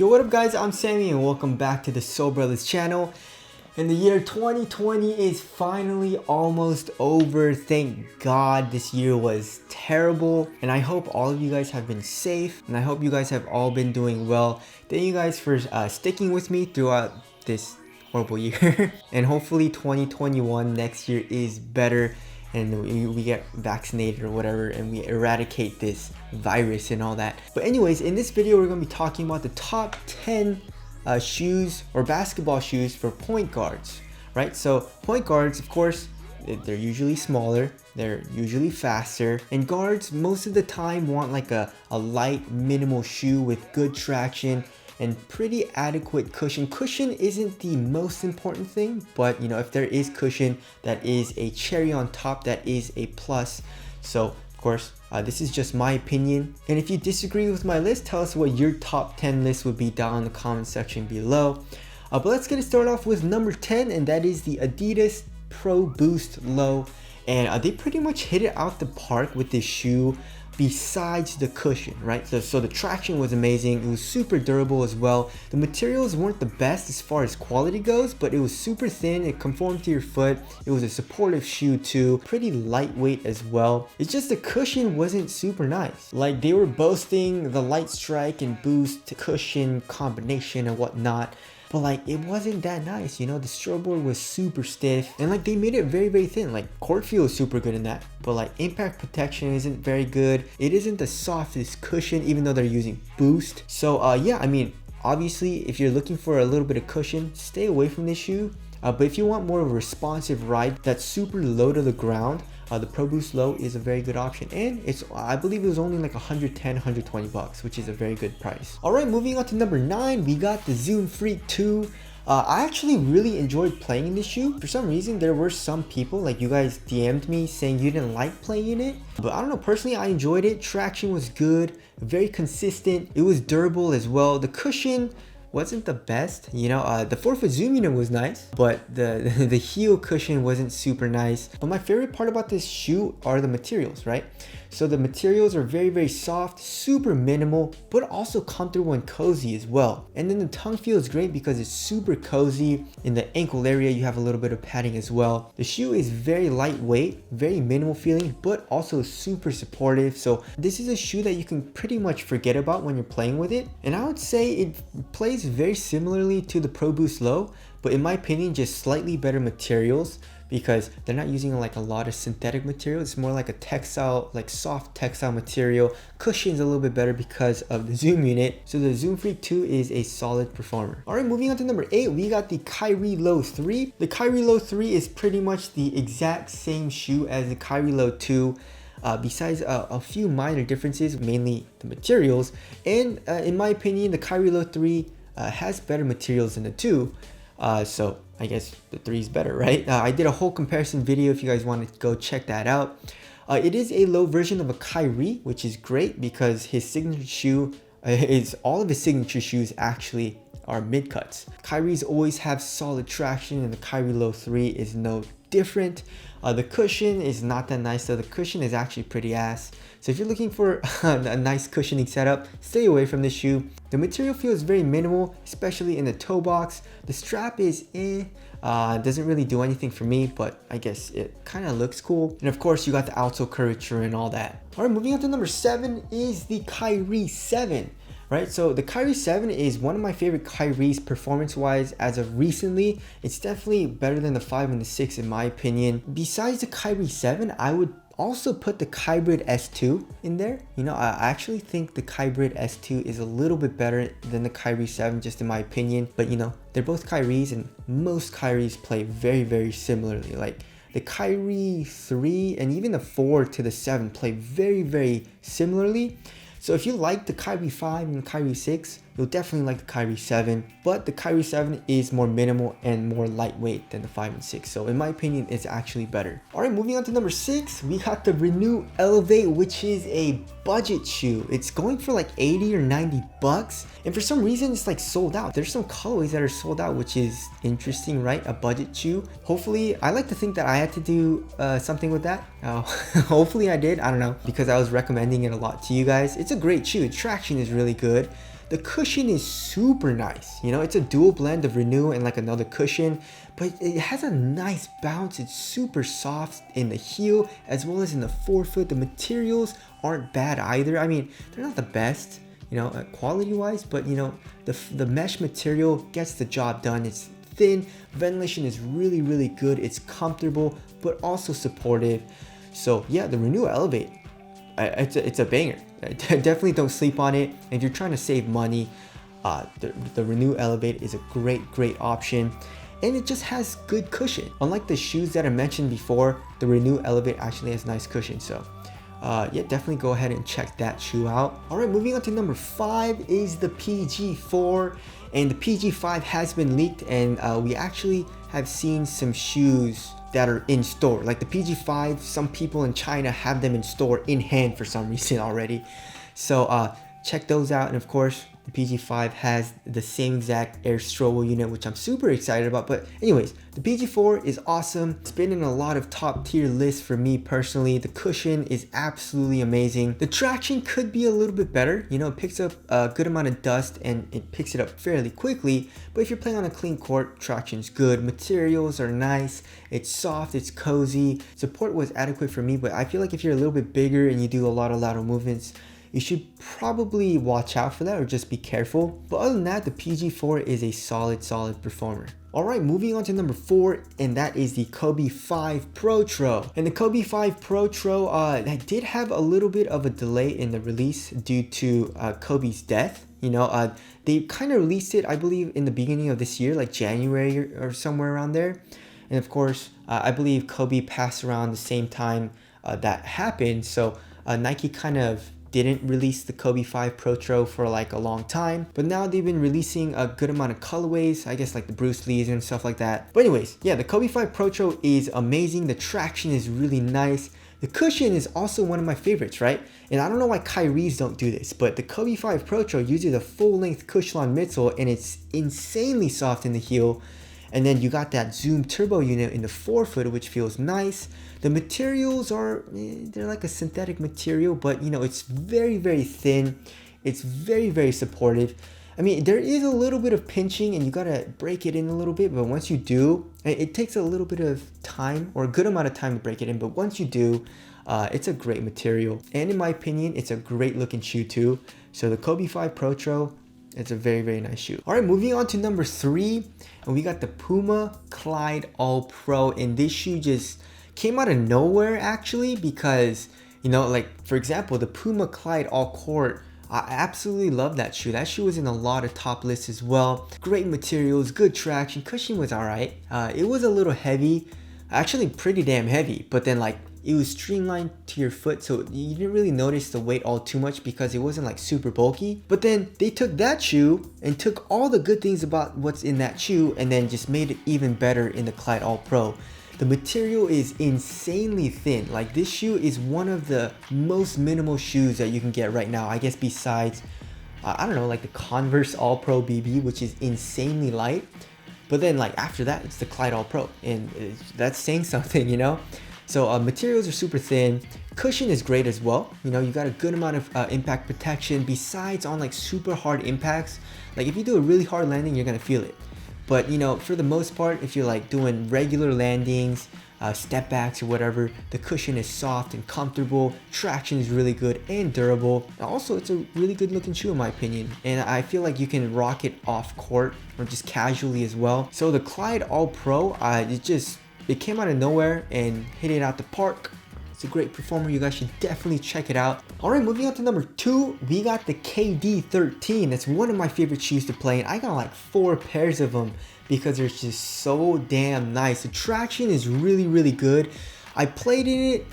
Yo, what up guys, I'm Sammy and welcome back to the Soul Brothers channel. And the year 2020 is finally almost over. Thank God this year was terrible. And I hope all of you guys have been safe. And I hope you guys have all been doing well. Thank you guys for sticking with me throughout this horrible year. And hopefully 2021 next year is better. And we get vaccinated or whatever and we eradicate this virus and all that. But anyways, in this video we're going to be talking about the top 10 shoes or basketball shoes for point guards, right? So point guards, of course, they're usually smaller, they're usually faster, and guards most of the time want like a light minimal shoe with good traction and pretty adequate cushion. Cushion isn't the most important thing, but you know, if there is cushion, that is a cherry on top, that is a plus. So of course, this is just my opinion. And if you disagree with my list, tell us what your top 10 list would be down in the comment section below. But let's get it started off with number 10, and that is the Adidas Pro Boost Low. And they pretty much hit it out the park with this shoe. Besides the cushion, right? So the traction was amazing. It was super durable as well. The materials weren't the best as far as quality goes, but it was super thin. It conformed to your foot. It was a supportive shoe too. Pretty lightweight as well. It's just the cushion wasn't super nice. Like they were boasting the light strike and boost cushion combination and whatnot, but like it wasn't that nice, you know. The stroke board was super stiff and like they made it very thin. Like court feel is super good in that, but like impact protection isn't very good. It isn't the softest cushion even though they're using boost. So yeah, I mean, obviously if you're looking for a little bit of cushion, stay away from this shoe. But if you want more of a responsive ride that's super low to the ground, the Pro Boost Low is a very good option, and it's, I believe it was only like 110, 120 bucks, which is a very good price. All right, moving on to number 9, we got the Zoom Freak 2. I actually really enjoyed playing in this shoe. For some reason, there were some people, like you guys DM'd me saying you didn't like playing in it, but I don't know, personally I enjoyed it. Traction was good, very consistent. It was durable as well. The cushion wasn't the best, you know. The 4-foot zoom unit was nice, but the heel cushion wasn't super nice. But my favorite part about this shoe are the materials, right? So the materials are very soft, super minimal, but also comfortable and cozy as well. And then the tongue feel is great because it's super cozy. In the ankle area, you have a little bit of padding as well. The shoe is very lightweight, very minimal feeling, but also super supportive. So this is a shoe that you can pretty much forget about when you're playing with it. And I would say it plays very similarly to the Pro Boost Low, but in my opinion, just slightly better materials, because they're not using like a lot of synthetic material. It's more like a textile, like soft textile material. Cushion's a little bit better because of the Zoom unit. So the Zoom Freak 2 is a solid performer. All right, moving on to number 8, we got the Kyrie Low 3. The Kyrie Low 3 is pretty much the exact same shoe as the Kyrie Low 2. Besides a few minor differences, mainly the materials. And in my opinion, the Kyrie Low 3 has better materials than the 2. So I guess the 3 is better, right? I did a whole comparison video if you guys want to go check that out. It is a low version of a Kyrie, which is great because his signature shoe all of his signature shoes actually are mid cuts. Kyrie's always have solid traction, and the Kyrie Low 3 is no different. The cushion is not that nice though. The cushion is actually pretty ass. So if you're looking for a nice cushioning setup, stay away from this shoe. The material feels very minimal, especially in the toe box. The strap is doesn't really do anything for me, but I guess it kind of looks cool. And of course you got the outsole curvature and all that. All right, moving on to number 7 is the Kyrie 7. Right, so the Kyrie 7 is one of my favorite Kyries performance-wise as of recently. It's definitely better than the 5 and the 6 in my opinion. Besides the Kyrie 7, I would also put the Kybrid S2 in there. You know, I actually think the Kybrid S2 is a little bit better than the Kyrie 7, just in my opinion. But you know, they're both Kyries, and most Kyries play very similarly. Like the Kyrie 3 and even the 4 to the 7 play very similarly. So if you like the Kyrie 5 and Kyrie 6, you'll definitely like the Kyrie 7. But the Kyrie 7 is more minimal and more lightweight than the 5 and 6. So in my opinion, it's actually better. All right, moving on to number 6, we got the Renew Elevate, which is a budget shoe. It's going for like 80 or 90 bucks. And for some reason, it's like sold out. There's some colorways that are sold out, which is interesting, right? A budget shoe. Hopefully, I like to think that I had to do something with that. Hopefully I did. I don't know, because I was recommending it a lot to you guys. It's a great shoe. Traction is really good. The cushion is super nice. You know, it's a dual blend of Renew and like another cushion, but it has a nice bounce. It's super soft in the heel as well as in the forefoot. The materials aren't bad either. I mean, they're not the best, you know, quality wise, but you know, the mesh material gets the job done. It's thin, ventilation is really good, it's comfortable but also supportive. So yeah, the Renew Elevate, it's a banger. Definitely don't sleep on it. If you're trying to save money, the Renew Elevate is a great option, and it just has good cushion. Unlike the shoes that I mentioned before, the Renew Elevate actually has nice cushion. So yeah, definitely go ahead and check that shoe out. All right, moving on to number 5 is the PG4, and the PG5 has been leaked, and we actually have seen some shoes that are in store. Like the PG5, some people in China have them in store in hand for some reason already. So check those out. And of course, the PG5 has the same exact Air Strobel unit, which I'm super excited about. But anyways, the PG4 is awesome. It's been in a lot of top tier lists for me personally. The cushion is absolutely amazing. The traction could be a little bit better. You know, it picks up a good amount of dust and it picks it up fairly quickly. But if you're playing on a clean court, traction's good. Materials are nice. It's soft, it's cozy. Support was adequate for me, but I feel like if you're a little bit bigger and you do a lot of lateral movements, you should probably watch out for that or just be careful. But other than that, the PG4 is a solid performer. All right, moving on to number 4, and that is the Kobe 5 Pro Tro. And the Kobe 5 Pro Tro that did have a little bit of a delay in the release due to Kobe's death. You know, they kind of released it, I believe, in the beginning of this year, like January or somewhere around there. And of course, I believe Kobe passed around the same time that happened. So Nike kind of didn't release the Kobe 5 Pro Tro for like a long time, but now they've been releasing a good amount of colorways, I guess like the Bruce Lee's and stuff like that. But anyways, yeah, the Kobe 5 Pro Tro is amazing. The traction is really nice. The cushion is also one of my favorites, right? And I don't know why Kyrie's don't do this, but the Kobe 5 Pro Tro uses a full-length Cushlon midsole and it's insanely soft in the heel. And then you got that Zoom Turbo unit in the forefoot, which feels nice. The materials are, they're like a synthetic material, but you know, it's very thin. It's very supportive. I mean, there is a little bit of pinching and you gotta break it in a little bit, but once you do, it takes a little bit of time or a good amount of time to break it in, but once you do, it's a great material. And in my opinion, it's a great looking shoe too. So the Kobe 5 Pro Tro, it's a very nice shoe. All right, moving on to number 3, and we got the Puma Clyde All Pro, and this shoe just came out of nowhere actually, because you know, like for example, the Puma Clyde All Court, I absolutely love that shoe. That shoe was in a lot of top lists as well. Great materials, good traction, cushion was all right. It was a little heavy, actually pretty damn heavy, but then like it was streamlined to your foot, so you didn't really notice the weight all too much because it wasn't like super bulky. But then they took that shoe and took all the good things about what's in that shoe and then just made it even better in the Clyde All Pro. The material is insanely thin. Like this shoe is one of the most minimal shoes that you can get right now, I guess, besides I don't know, like the Converse All Pro BB, which is insanely light. But then like after that, it's the Clyde All Pro, and that's saying something, you know. So materials are super thin. Cushion is great as well. You know, you got a good amount of impact protection besides on like super hard impacts. Like if you do a really hard landing, you're gonna feel it. But you know, for the most part, if you're like doing regular landings, step backs or whatever, the cushion is soft and comfortable. Traction is really good and durable. Also, it's a really good looking shoe in my opinion. And I feel like you can rock it off court or just casually as well. So the Clyde All Pro, it came out of nowhere and hit it out the park. It's a great performer. You guys should definitely check it out. All right, moving on to number 2, we got the KD13. That's one of my favorite shoes to play, and I got like 4 pairs of them because they're just so damn nice. The traction is really good. I played in it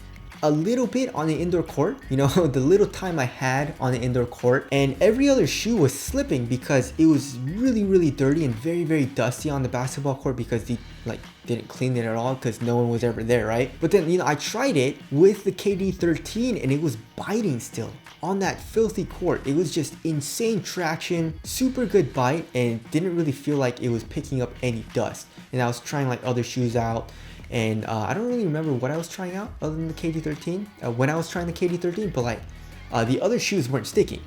a little bit on the indoor court, you know, the little time I had on the indoor court, and every other shoe was slipping because it was really dirty and very dusty on the basketball court because they like didn't clean it at all because no one was ever there, right? But then, you know, I tried it with the KD13 and it was biting still on that filthy court. It was just insane traction, super good bite, and didn't really feel like it was picking up any dust. And I was trying like other shoes out, and I don't really remember what I was trying out other than the KD13 when I was trying the KD13, but like the other shoes weren't sticking.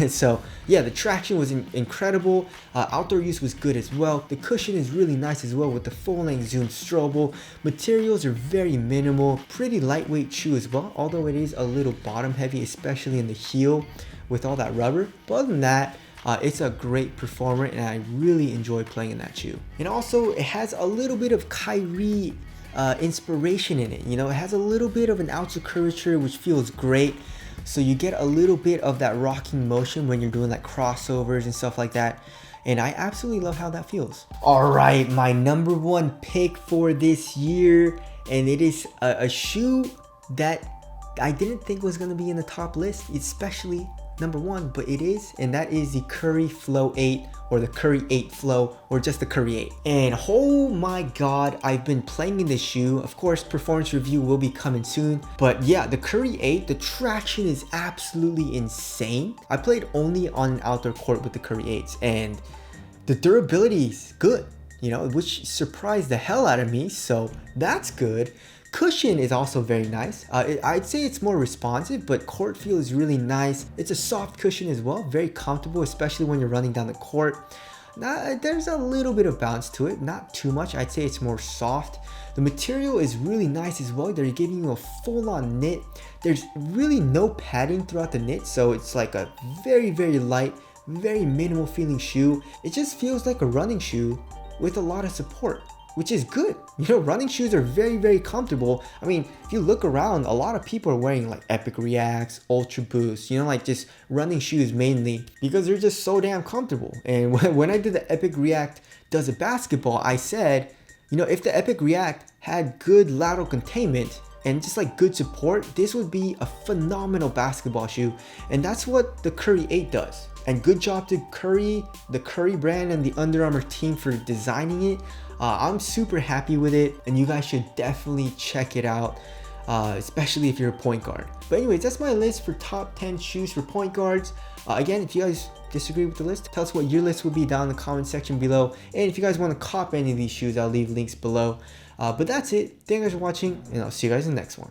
So yeah, the traction was incredible. Outdoor use was good as well. The cushion is really nice as well with the full-length Zoom Strobel. Materials are very minimal, pretty lightweight shoe as well, although it is a little bottom heavy, especially in the heel with all that rubber. But other than that, it's a great performer and I really enjoy playing in that shoe. And also it has a little bit of Kyrie inspiration in it. You know, it has a little bit of an outsole curvature, which feels great. So you get a little bit of that rocking motion when you're doing like crossovers and stuff like that. And I absolutely love how that feels. All right, my number one pick for this year, and it is a shoe that I didn't think was gonna be in the top list, especially number one, but it is, and that is the Curry Flow 8 or the Curry 8 Flow or just the Curry 8. And oh my god, I've been playing in this shoe. Of course, performance review will be coming soon, but yeah, the Curry 8, the traction is absolutely insane. I played only on an outdoor court with the Curry 8s and the durability is good, you know, which surprised the hell out of me, so that's good. Cushion is also very nice. I'd say it's more responsive, but court feel is really nice. It's a soft cushion as well, very comfortable, especially when you're running down the court. Now, there's a little bit of bounce to it, not too much. I'd say it's more soft. The material is really nice as well. They're giving you a full-on knit. There's really no padding throughout the knit, so it's like a very, very light, very minimal feeling shoe. It just feels like a running shoe with a lot of support, which is good. You know, running shoes are very, very comfortable. I mean, if you look around, a lot of people are wearing like Epic Reacts, Ultra Boost, you know, like just running shoes mainly because they're just so damn comfortable. And when I did the Epic React Does It Basketball, I said, you know, if the Epic React had good lateral containment and just like good support, this would be a phenomenal basketball shoe. And that's what the Curry 8 does. And good job to Curry, the Curry brand and the Under Armour team for designing it. I'm super happy with it and you guys should definitely check it out, especially if you're a point guard. But anyways, that's my list for top 10 shoes for point guards. Again, if you guys disagree with the list, tell us what your list would be down in the comment section below. And if you guys want to cop any of these shoes, I'll leave links below. But that's it. Thank you guys for watching and I'll see you guys in the next one.